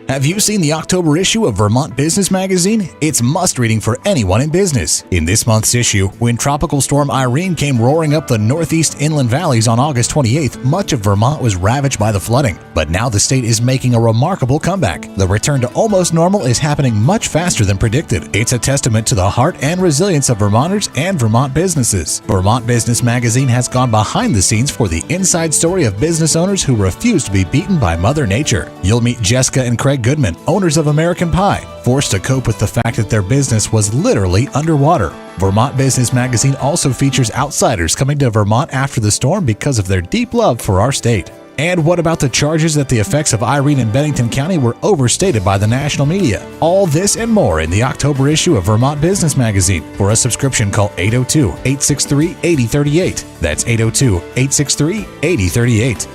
Have you seen the October issue of Vermont Business Magazine? It's must-reading for anyone in business. In this month's issue, when Tropical Storm Irene came roaring up the northeast inland valleys on August 28th, much of Vermont was ravaged by the flooding. But now the state is making a remarkable comeback. The return to almost normal is happening much faster than predicted. It's a testament to the heart and resilience of Vermonters and Vermont businesses. Vermont Business Magazine has gone behind the scenes for the inside story of business owners who refuse to be beaten by Mother Nature. You'll meet Jessica and Craig Goodman, owners of American Pie, forced to cope with the fact that their business was literally underwater. Vermont Business Magazine also features outsiders coming to Vermont after the storm because of their deep love for our state. And what about the charges that the effects of Irene in Bennington County were overstated by the national media? All this and more in the October issue of Vermont Business Magazine. For a subscription, call 802-863-8038. That's 802-863-8038.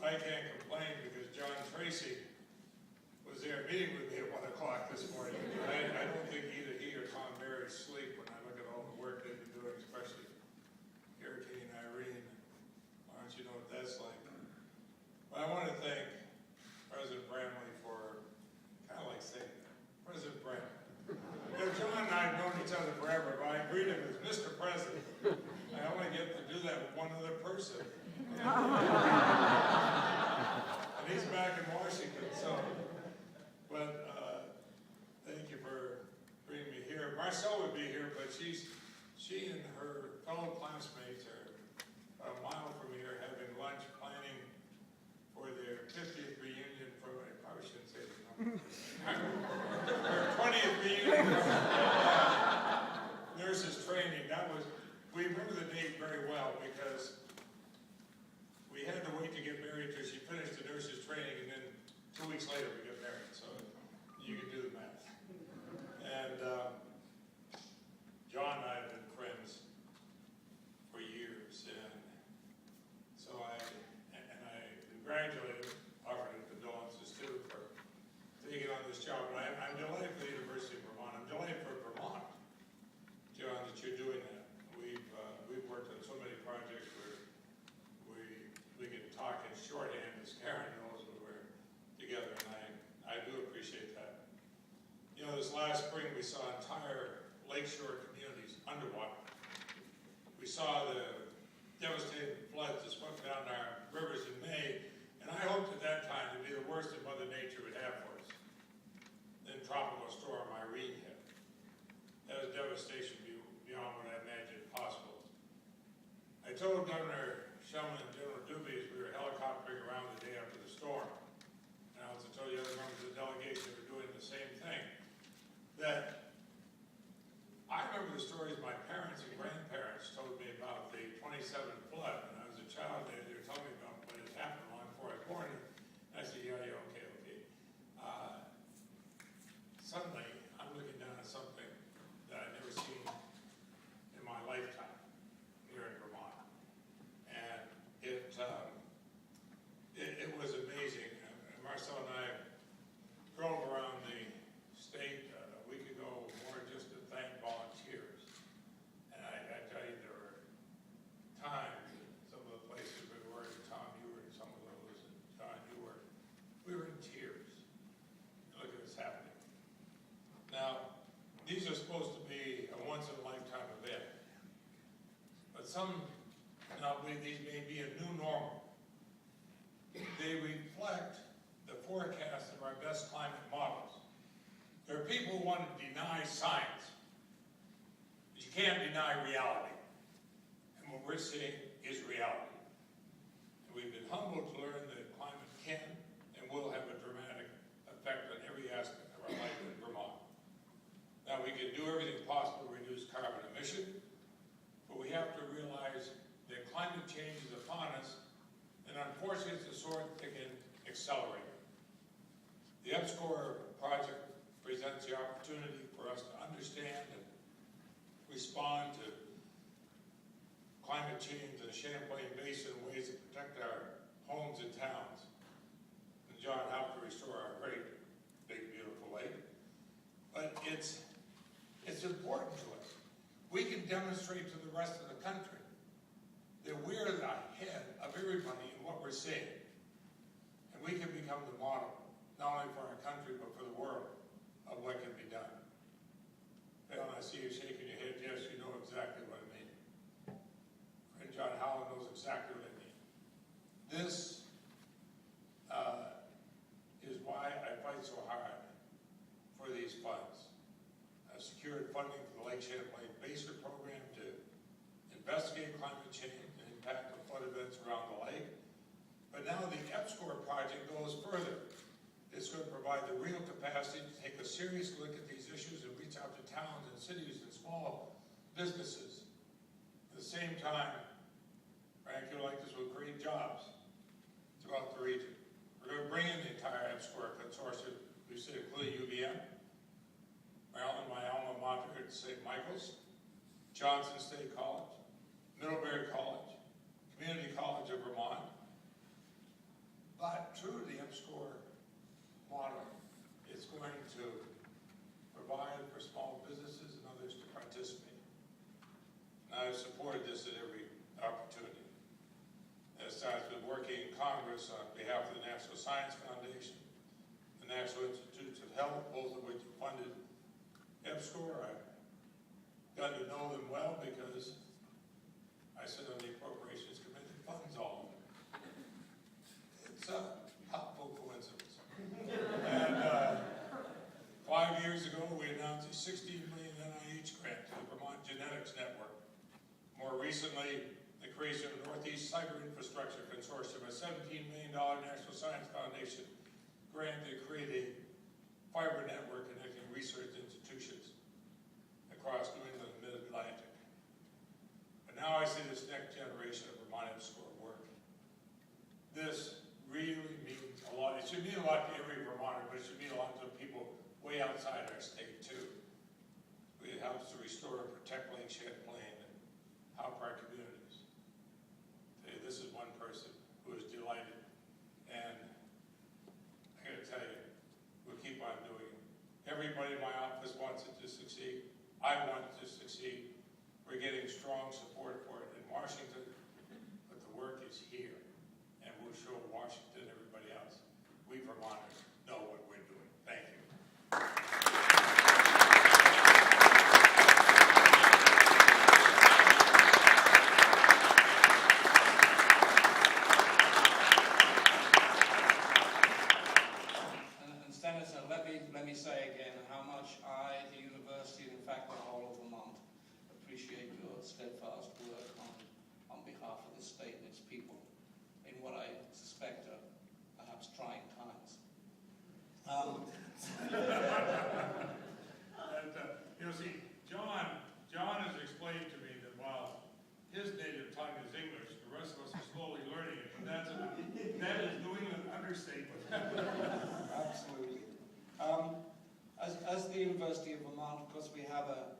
I can't complain because John Tracy was there meeting with me at 1 o'clock this morning. I don't think either he or Tom Barry sleep when I look at all the work they've been doing, especially Hurricane Irene. Why don't you know what that's like? But I want to thank President Bramley for, kind of like saying that, President Bramley. You know, John and I have known each other forever, but I greet him as Mr. President. I only get to do that with one other person. And he's back in Washington, so, but thank you for bringing me here. Marcel would be here, but she and her fellow classmates are a mile from here having lunch planning for their 50th reunion from, I probably shouldn't say the number, their 20th reunion from nurses training. We remember the date very well because we had to wait to get married till she finished the nurse's training, and then 2 weeks later we got married, so you can do the math. And John and I have been friends for years, and so I congratulate him, offered him condolences too for taking on this job. But I'm delighted for the University of Vermont. I'm delighted for Vermont, John, that you're doing that. We've worked on so many projects where we can talk in shorthand, as Karen knows, when we're together, and I do appreciate that. You know, this last spring we saw entire lakeshore communities underwater. We saw the devastating floods that swept down our rivers in May, and I hoped at that time to be the worst that Mother Nature would have for us. Then Tropical Storm Irene hit. That was devastation beyond what I imagined possible. I told Governor Champlain and General Dubé as we were helicoptering around the day after the storm, and I also told the other members of the delegation who were doing the same thing, that I remember the stories my parents and grandparents told me about the 27 flood when I was a child. They were telling me about what had happened long before I was born. And I said, yeah, okay. Suddenly, I'm looking down at something that I've never seen in my lifetime here in Vermont. And it was amazing. Marcel and I drove around the state a week ago more just to thank volunteers. And I tell you, there were times in some of the places we were, Tom, you were in some of those, and John, you were, we were in tears. Look at what's happening. Now, these are supposed to be a once-in-a-lifetime event. But some now believe these may be a new normal. They reflect the forecast of our best climate models. There are people who want to deny science, but you can't deny reality. And what we're seeing is reality. And we've been humbled to learn that climate can and will have a dramatic effect on every aspect of our life in Vermont. Now, we can do everything possible to reduce carbon emission, but we have to realize that climate change is upon us, and unfortunately it's the sort that can accelerate it. The EPSCoR project presents the opportunity for us to understand and respond to climate change in the Champlain Basin in ways that protect our homes and towns. And John helped to restore our great, big, beautiful lake. But it's important to us. We can demonstrate to the rest of the country that we're the head of everybody in what we're seeing. And we can become the model, not only for our country, but for the world, of what can be done. Helen, I see you shaking your head. Yes, you know exactly what I mean. Friend John Howland knows exactly what I mean. This is why I fight so hard for these funds. I've secured funding for the Lake Champlain Basin program to investigate climate change and impact of flood events around the lake. But now the EPSCOR project goes further. It's going to provide the real capacity to take a serious look at these issues and reach out to towns and cities and small businesses. At the same time, Frank, like this will create jobs throughout the region. We're going to bring in the entire EPSCOR consortium, we say including UVM, Maryland, my alma mater at St. Michael's, Johnson State College, Middlebury College, Community College of Vermont. But true to the EPSCOR model, it's going to provide for small businesses and others to participate. And I've supported this at every opportunity. It starts with working in Congress on behalf of the National Science Foundation, the National Institutes of Health, both of which funded EPSCOR. I've gotten to know them well because I sit on the Appropriations Committee that funds all of them. It's a helpful coincidence. And 5 years ago, we announced a $16 million NIH grant to the Vermont Genetics Network. More recently, the creation of the Northeast Cyber Infrastructure Consortium, a $17 million National Science Foundation grant to create a fiber network connecting research institutions across New England and Mid-Atlantic. But now I see this next generation of Vermont EPSCOR work. This really means a lot. It should mean a lot to every Vermonter, but it should mean a lot to people way outside our state too. It helps to restore and protect Lake Champlain and help our communities. This is one person who is delighted, and I got to tell you, we'll keep on doing it. Everybody in my office wants it to succeed. I want it to succeed. We're getting strong support for it in Washington, but the work is here, and we'll show Washington and everybody else. We Vermonters know what we're doing. Thank you. And Senator, let me say again how much I, the university, and in fact the whole of Vermont, appreciate your steadfast work on behalf of the state and its people in what I suspect are perhaps trying times. See, John has explained to me that while his native tongue is English, the rest of us are slowly learning it. And that is New England understatement. Absolutely. As the University of Vermont, of course, we have a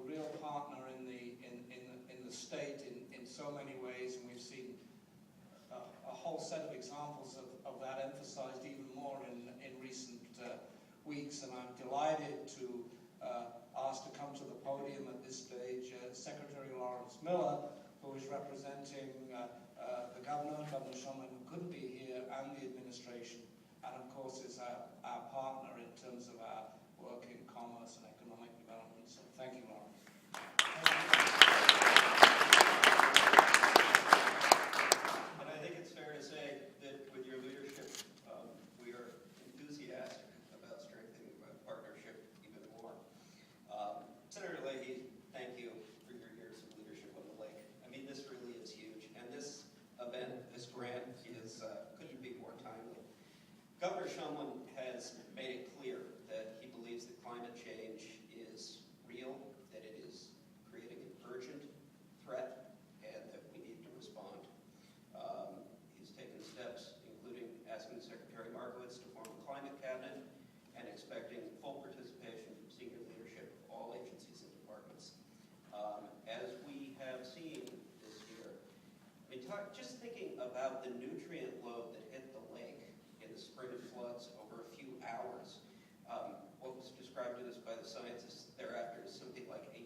real partner in the state in so many ways, and we've seen a whole set of examples of that emphasized even more in recent weeks. And I'm delighted to ask to come to the podium at this stage Secretary Lawrence Miller, who is representing the Governor Shumlin, who couldn't be here, and the administration, and of course is our partner in terms of our work in commerce and economic development. So thank you, Lawrence. And I think it's fair to say that with your leadership, we are enthusiastic about strengthening our partnership even more. Senator Leahy, thank you for your years of leadership on the lake. I mean, this really is huge, and this event, this grant, couldn't be more timely. Governor Shumlin has made it clear that he believes that climate about the nutrient load that hit the lake in the spring floods over a few hours. What was described to us by the scientists thereafter is something like a